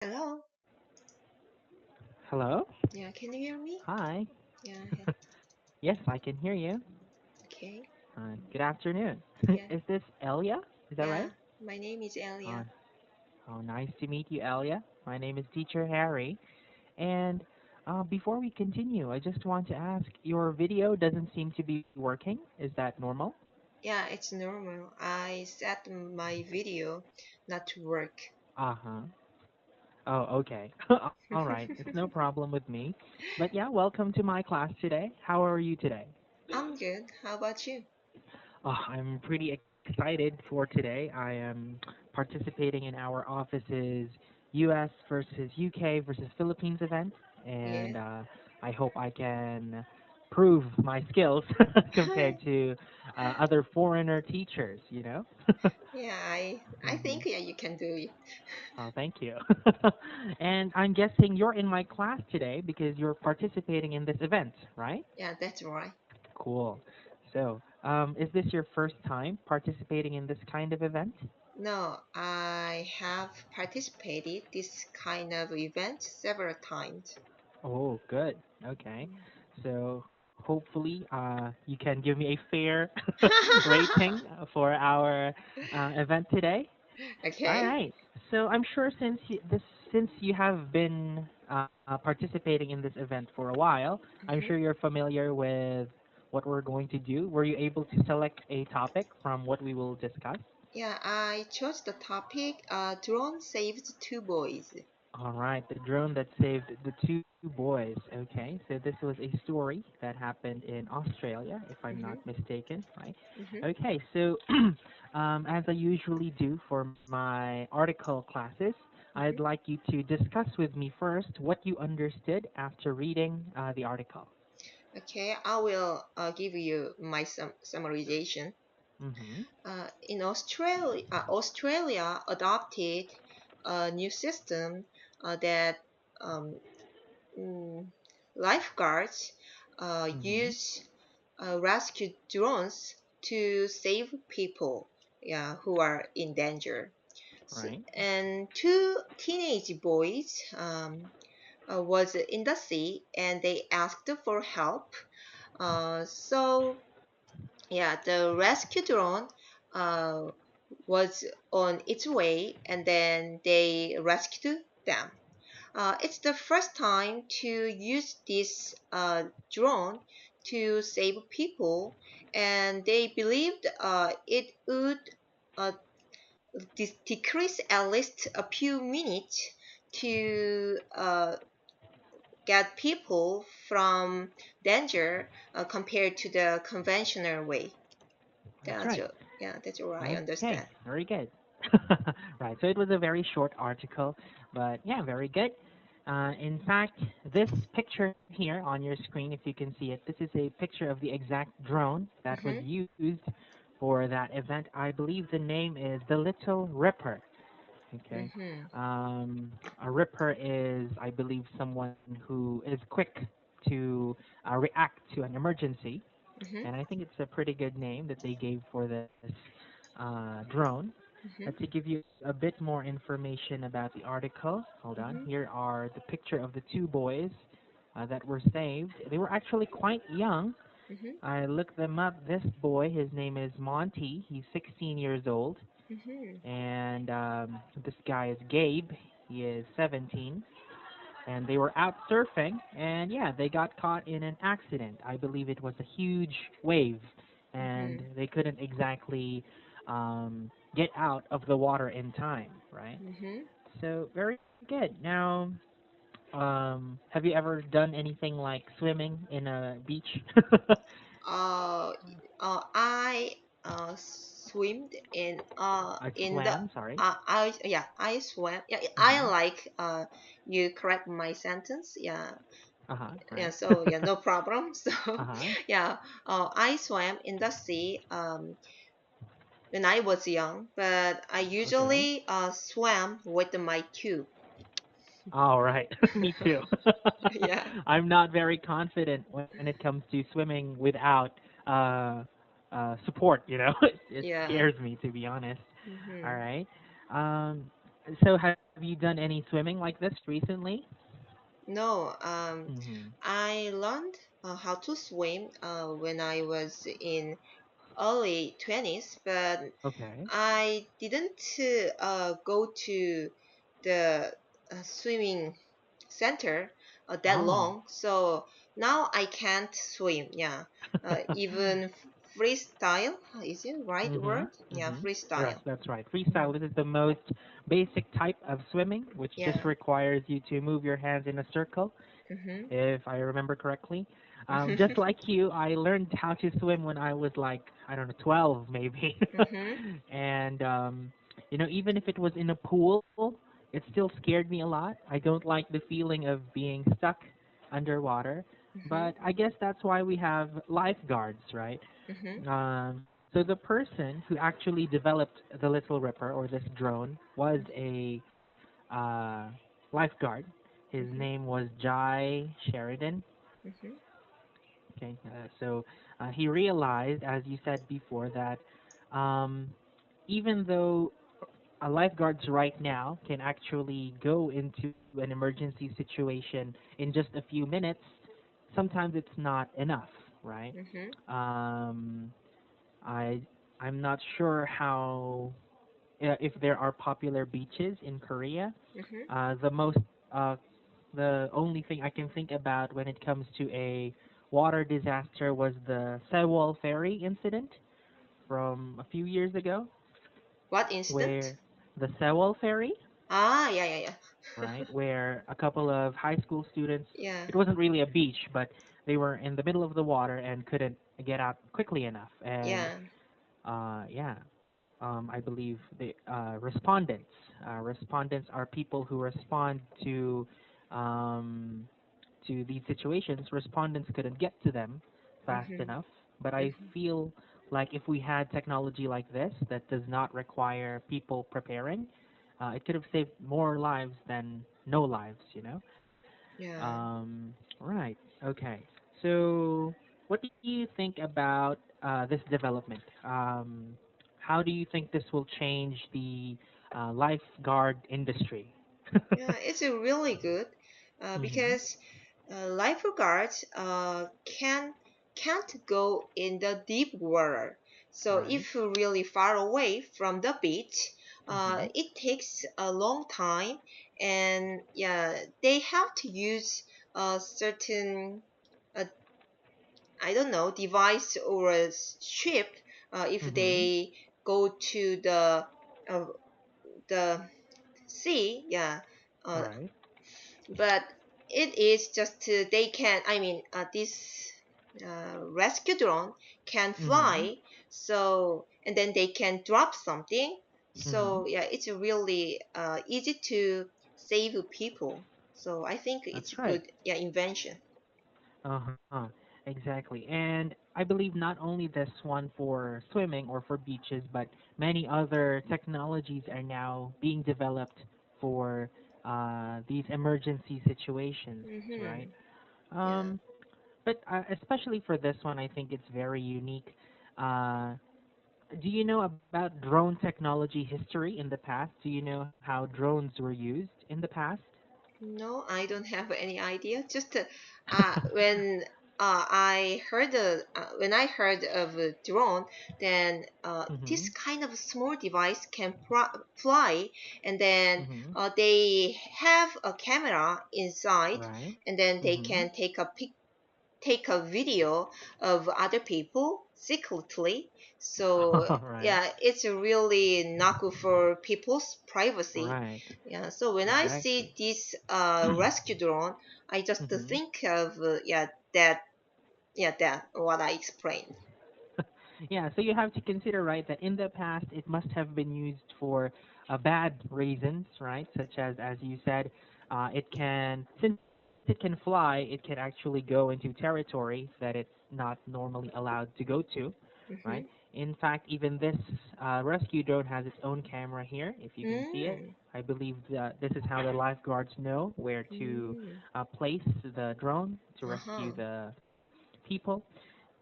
Hello. Hello? Yeah, can you hear me? Hi. Yeah. Yes, I can hear you. Okay. Good afternoon. Yeah. Is this Elia? Is that Yeah. right? My name is Uh, Elia. Nice to meet you, Elia. My name is Teacher Harry. And before we continue, I just want to ask, your video doesn't seem to be working. Is that normal? Yeah, it's normal. I set my video not to work. Uh-huh. Oh, okay. All right. It's no problem with me. But yeah, welcome to my class today. How are you today? I'm good. How about you? I'm pretty excited for today. I am participating in our office's U.S. versus U.K. versus Philippines event, Yeah. and I hope I can prove my skills compared to other foreigner teachers. Yeah, I hmm think yeah you can do it. Oh, thank you. And I'm guessing you're in my class today because you're participating in this event, right? Yeah, that's right. Cool. So, is this your first time participating in this kind of event? No, I have participated this kind of event several times. Oh, good. Okay. So, hopefully, you can give me a fair rating for our event today. All Okay. right. So, I'm sure since you have been participating in this event for a while, I'm Mhm. sure you're familiar with what we're going to do. Were you able to select a topic from what we will discuss? Yeah, I chose the topic drone saved two boys. All right, the drone that saved the two boys. Okay, so this was a story that happened in Australia, if I'm not Mhm. mistaken, right? Mhm. Okay, so as I usually do for my article classes, I'd Mhm. like you to discuss with me first what you understood after reading the article. Okay, I will give you my summarization. Mm-hmm. In Australia, Australia adopted a new system that um, mm, lifeguards Mm-hmm. use rescue drones to save people, yeah, who are in danger. Right. And two teenage boys was in the sea and they asked for help. So yeah, the rescue drone uh, was on its way and then they rescued them. It's the first time to use this drone to save people, and they believed it would uh, decrease at least a few minutes to get people from danger compared to the conventional way. That's That's right. what, yeah, that's what I Okay, understand. very good. Right, so it was a very short article, but yeah, very good. In fact, this picture here on your screen, if you can see it, this is a picture of the exact drone that was Mm-hmm. used for that event. I believe the name is the Little Ripper. Okay. Mm-hmm. Um, a Ripper is, I believe, someone who is quick to react to an emergency, Mm-hmm. and I think it's a pretty good name that they gave for this drone. Mm-hmm. To give you a bit more information about the article, hold on. Mm-hmm. Here are the picture of the two boys that were saved. They were actually quite young. Mm-hmm. I looked them up. This boy, his name is Monty. He's 16 years old, Mm-hmm. and this guy is Gabe. He is 17, and they were out surfing, and yeah, they got caught in an accident. I believe it was a huge wave, and Mm-hmm. they couldn't exactly get out of the water in time, right? Mm-hmm. So very good. Now, have you ever done anything like swimming in a beach? Uh, I swimmed I in the swam, sorry. I yeah I swam yeah I Mm-hmm. like you correct my sentence yeah Uh-huh, yeah right. so yeah no problem so Uh-huh. yeah I swam in the sea when I was young but I Okay. usually swam with my tube. All right. Me too. Yeah. I'm not very confident when it comes to swimming without uh, support, It Yeah. scares me, to be honest. All Hmm. right. Um, so have you done any swimming like this recently? No, Mm-hmm. I learned how to swim when I was in early 20s, but Okay. I didn't go to the swimming center that Oh. long, so now I can't swim. Yeah, even freestyle is it right Mm-hmm. word? Yeah, Mm-hmm. Right, freestyle. that's right. Mhm. Freestyle, this is the most basic type of swimming, which just Yeah. requires you to move your hands in a circle, Mhm. if I remember correctly. Just like you, I learned how to swim when I was like, I don't know, 12 maybe. Mhm. And, even if it was in a pool, it still scared me a lot. I don't like the feeling of being stuck underwater. Mhm. But I guess that's why we have lifeguards, right? Mhm. So the person who actually developed the Little Ripper or this drone was a uh, lifeguard. His Mhm. name was Jai Sheridan. Mhm. Okay, so he realized, as you said before, that um, even though lifeguards right now can actually go into an emergency situation in just a few minutes, sometimes it's not enough, right? Mhm. Um, I I'm not sure how if there are popular beaches in Korea. Mhm. The most uh, the only thing I can think about when it comes to a water disaster was the Sewol ferry incident from a few years ago, What incident? where the Sewol ferry, Ah, yeah, yeah, yeah. right, where a couple of high school students, Yeah. it wasn't really a beach, but they were in the middle of the water and couldn't get out quickly enough. And Yeah. yeah, I believe the respondents. Respondents are people who respond um, to these situations. Respondents couldn't get to them fast Mhm. enough. But I Mhm. feel like if we had technology like this that does not require people preparing, it could have saved more lives than no lives. Yeah. Right. Okay. So, what do you think about this development? How do you think this will change the lifeguard industry? Yeah, it's a really good Hmm. because lifeguards can't go in the deep water. So Right. if you're really far away from the beach, Hmm. it takes a long time, and yeah, they have to use a certain uh, I don't know device or a ship if Hmm. they go to uh, the sea. Yeah, uh, Right. but it is just they can I mean this rescue drone can Hmm. fly, so and then they can drop something, Hmm. so yeah, it's really easy to save people, so I think it's That's a right. good, yeah, invention. Uh-huh. Exactly. And I believe not only this one for swimming or for beaches, but many other technologies are now being developed for these emergency situations, right? Mm-hmm. Yeah. Um, but especially for this one, I think it's very unique. Uh, do you know about drone technology history in the past? Do you know how drones were used in the past? No, I don't have any idea. Just when when I heard of a drone, then Mm-hmm. this kind of small device can fly, and then Mm-hmm. they have a camera inside, Right. and then they Mm-hmm. can take a video of other people secretly. So Right. yeah, it's really not good for people's privacy. Right. Yeah, so when I see Exactly. this rescue drone, I just Hmm. think of that what I explained. Yeah, so you have to consider, right, that in the past it must have been used for bad reasons, right? Such as you said, since it can fly, it can actually go into territory that it's not normally allowed to go to, right? Mm-hmm. In fact, even this rescue drone has its own camera here, if you can see it. Mm. I believe that this is how the lifeguards know where to Mm. place the drone to rescue Uh-huh. the people.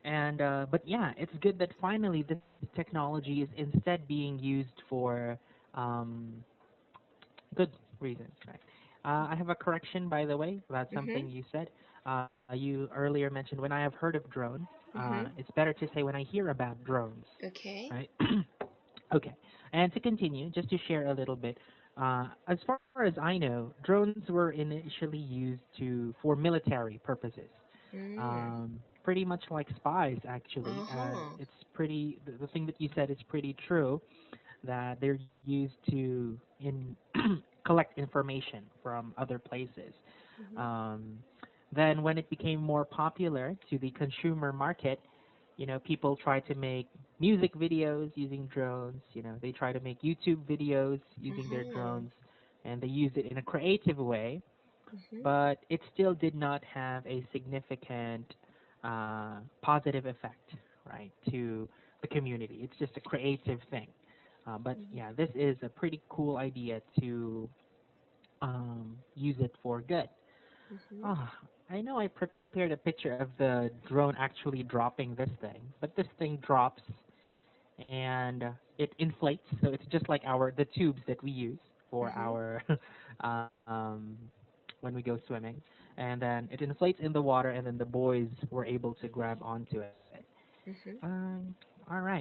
And but yeah, it's good that finally this technology is instead being used for um, good. reasons, right? I have a correction, by the way, about Mhm. something you said. You earlier mentioned when I have heard of drones. Mhm. It's better to say when I hear about drones, Okay. right? Okay. And to continue, just to share a little bit, as far as I know, drones were initially used for military purposes. Mm. Pretty much like spies, actually. Uh-huh. It's pretty. The thing that you said is pretty true. That they're used to in collect information from other places. Mhm. Um, then, when it became more popular to the consumer market, people try to make music videos using drones. They try to make YouTube videos using their Uh-huh. drones, and they use it in a creative way. Mhm. But it still did not have a significant positive effect, right, to the community. It's just a creative thing. But Mhm. yeah, this is a pretty cool idea to use it for good. Mhm. Ah, I know I prepared a picture of the drone actually dropping this thing, but this thing drops and it inflates, so it's just like the tubes that we use for Mhm. our um, when we go swimming, and then it inflates in the water, and then the boys were able to grab onto it. Mhm. All right.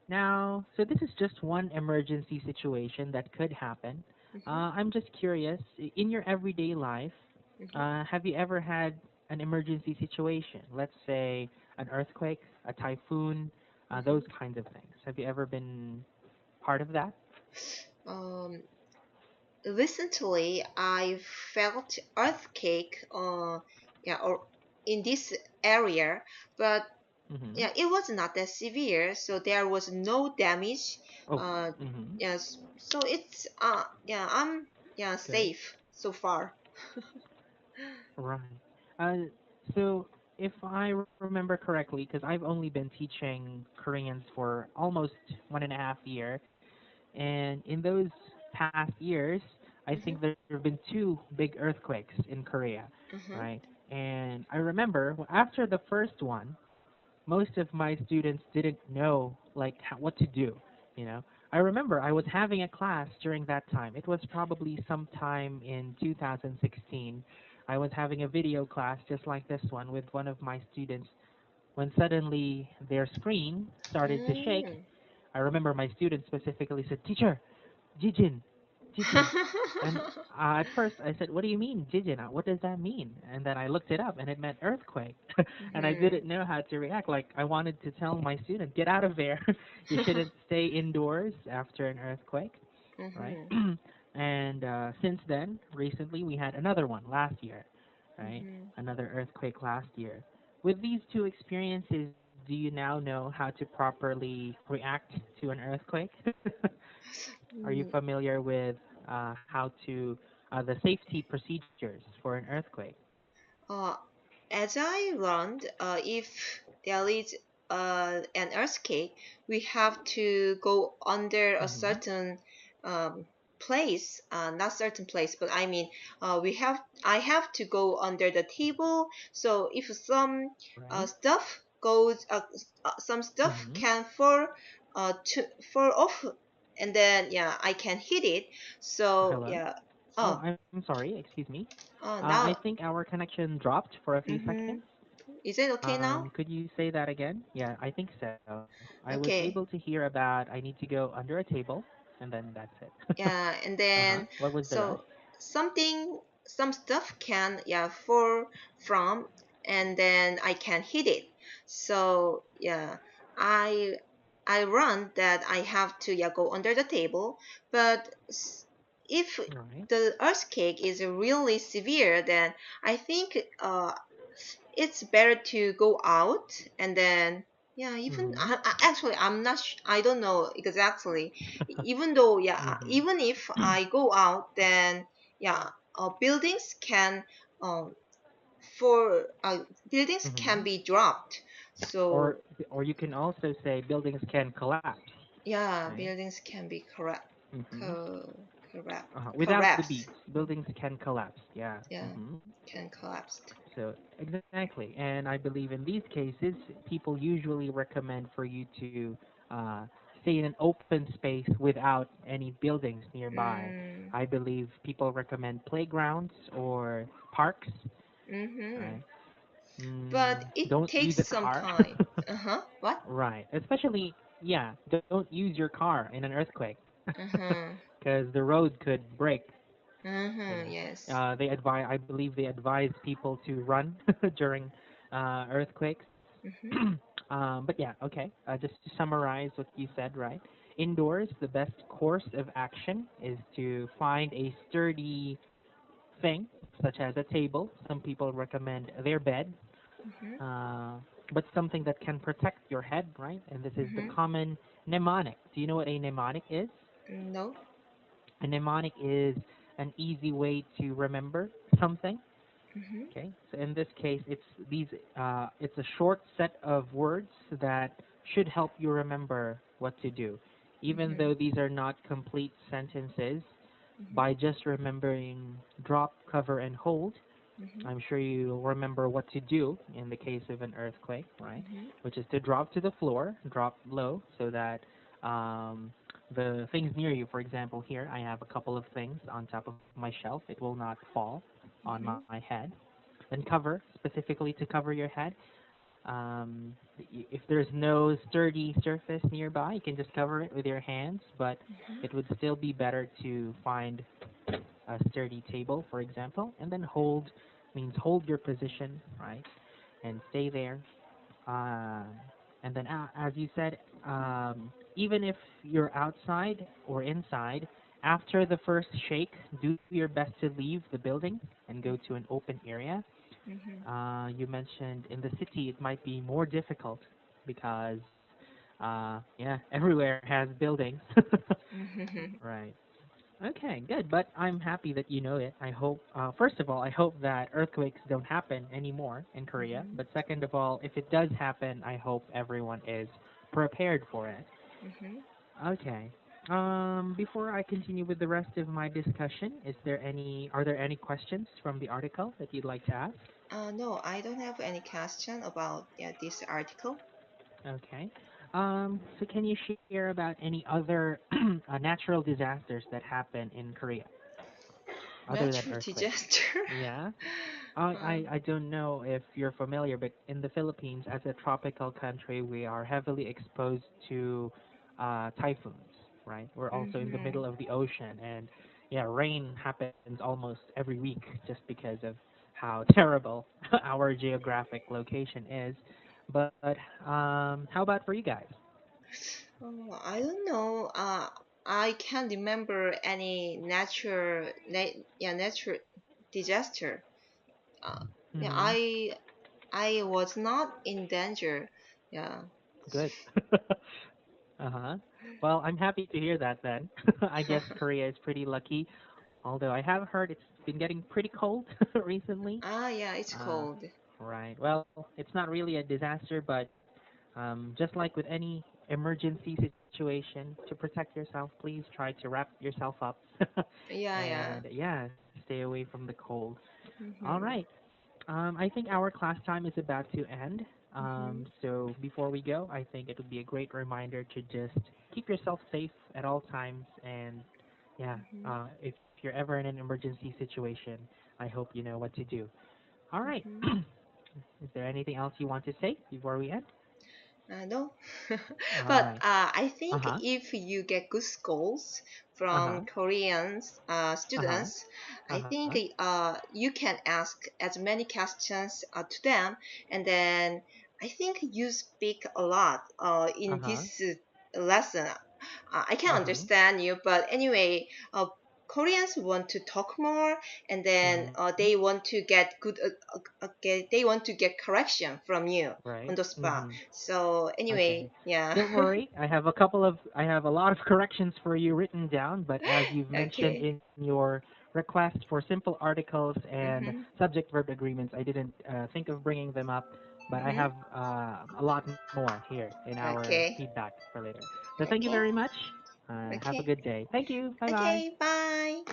Now, so this is just one emergency situation that could happen. Mhm. I'm just curious, in your everyday life, Mhm. have you ever had an emergency situation? Let's say an earthquake, a typhoon, those Mhm. kinds of things. Have you ever been part of that? Um, Recently I felt earthquake yeah or in this area, but Mm-hmm. yeah, it was not that severe, so there was no damage. Oh, Uh, mm-hmm. yes, so it's yeah, I'm yeah Good. safe so far. Right. Uh, so if I remember correctly, because I've only been teaching Koreans for almost 1.5 year, and in those past years, I think Mhm. there have been two big earthquakes in Korea, Mhm. right? And I remember after the first one, most of my students didn't know like what to do. You know, I remember I was having a class during that time. It was probably sometime in 2016. I was having a video class just like this one with one of my students when suddenly their screen started to shake. Mm. I remember my student specifically said, "Teacher, Jijin, Jijin." And at first I said, "What do you mean, Jijin? What does that mean?" And then I looked it up and it meant earthquake. And I Mhm. didn't know how to react. Like I wanted to tell my student, "Get out of there. You shouldn't stay indoors after an earthquake." Right? Mhm. And since then, recently we had another one last year, right? Mhm. Another earthquake last year. With these two experiences, do you now know how to properly react to an earthquake? Are you Mm. familiar with how to the safety procedures for an earthquake? Uh, as I learned, if there is an earthquake, we have to go under a Mm-hmm. certain um, place, not certain place, but I mean, I have to go under the table. So if Right. some stuff Mm-hmm. can fall off, and then yeah, I can hit it. So Hello. yeah. Oh, Oh, I'm sorry. Excuse me. I now. think our connection dropped for a few seconds. Mm-hmm. Is it okay now? Could you say that again? Yeah, I think so. I was able to Okay. hear about I need to go under a table, and then that's it. Yeah, and Uh-huh. then What was the rest? so some stuff can yeah fall from, and then I can hit it. So yeah, I I run that I have to yeah go under the table, but if Right. the earthquake is really severe, then I think it's better to go out, and then yeah, even Mm-hmm. actually I'm not I don't know exactly, even though yeah, Mm-hmm. even if I go out, then yeah, buildings can um for buildings Mm-hmm. can be dropped. Or So or you can also say buildings can collapse, yeah, right? buildings can be correct Mm-hmm. co- correct Without the collapse. beats, buildings can collapse. Yeah. Yeah, Mm-hmm. can collapse. So exactly, and I believe in these cases, people usually recommend for you to uh, stay in an open space without any buildings nearby. Mm, I believe people recommend playgrounds or parks, mm-hmm. right? But it Don't use takes a some car. time. Uh-huh. What? Right. Especially, yeah, don't use your car in an earthquake Uh-huh. because the road could break, you Uh-huh. know. Yes. I believe they advise people to run during earthquakes. Mm-hmm. But yeah, okay. Just to summarize what you said, right? Indoors, the best course of action is to find a sturdy thing, such as a table. Some people recommend their bed, Mm-hmm. uh, but something that can protect your head, right? And this is the Mm-hmm. common mnemonic. Do you know what a mnemonic is? No. A mnemonic is an easy way to remember something. Mm-hmm. Okay, so in this case, these. It's a short set of words that should help you remember what to do, even Mm-hmm. though these are not complete sentences. Mm-hmm. By just remembering drop, cover, and hold, Mm-hmm. I'm sure you remember what to do in the case of an earthquake, right? Mm-hmm. Which is to drop to the floor, drop low, so that um, the things near you, for example, here I have a couple of things on top of my shelf. It will not fall on Mm-hmm. my head. Then cover, specifically to cover your head. If there's no sturdy surface nearby, you can just cover it with your hands, but Mm-hmm. it would still be better to find a sturdy table, for example, and then hold means hold your position, right, and stay there. Um, and then, as you said, even if you're outside or inside, after the first shake, do your best to leave the building and go to an open area. Mm-hmm. You mentioned in the city it might be more difficult because, yeah, everywhere has buildings. Mm-hmm. Right. Okay, good. But I'm happy that you know it. I hope, first of all, I hope that earthquakes don't happen anymore in Korea. Mm-hmm. But second of all, if it does happen, I hope everyone is prepared for it. Mm-hmm. Okay. Before I continue with the rest of my discussion, are there any questions from the article that you'd like to ask? No, I don't have any question about, yeah, this article. Okay. So can you share about any other natural disasters that happen in Korea other than Natural earthquakes? disaster. Yeah. um, I don't know if you're familiar, but in the Philippines, as a tropical country, we are heavily exposed to typhoons, right? We're also in the mm-hmm. middle of the ocean, and yeah, rain happens almost every week just because of how terrible our geographic location is. But how about for you guys? Oh, I don't know. I can't remember any natural disaster. Uh, yeah, Mm-hmm. I was not in danger. Yeah. Good. Uh-huh. Well, I'm happy to hear that then. I guess Korea is pretty lucky, although I have heard it's been getting pretty cold recently. Ah, yeah, it's Uh, cold. right. Well, it's not really a disaster, but just like with any emergency situation, to protect yourself, please try to wrap yourself up Yeah, yeah. and, yeah, stay away from the cold. All Mhm. right. I think our class time is about to end. Mhm. So before we go, I think it would be a great reminder to just keep yourself safe at all times. And yeah, Mhm. if you're ever in an emergency situation, I hope you know what to do. All right. Mhm. Is there anything else you want to say before we end? No, All but right. I Uh think huh. if you get good scores Uh huh. from Korean Uh huh. students, Uh I huh. think you can ask as many questions to them, and then I think you speak a lot Uh in huh. this lesson. I can Uh huh. understand you, but anyway, Koreans want to talk more, and then Mm-hmm. they want to get good, they want to get correction from you Right. on the spot. Mm-hmm. So Okay. anyway, yeah. Don't worry. I have a lot of corrections for you written down, but as you've mentioned Okay. in your request for simple articles and Mhm. subject verb agreements, I didn't think of bringing them up, but I Mhm. have a lot more here in our Okay. feedback for later. So thank you very Okay. much. Have a Okay. good day. Thank you. Bye bye. Okay. Bye.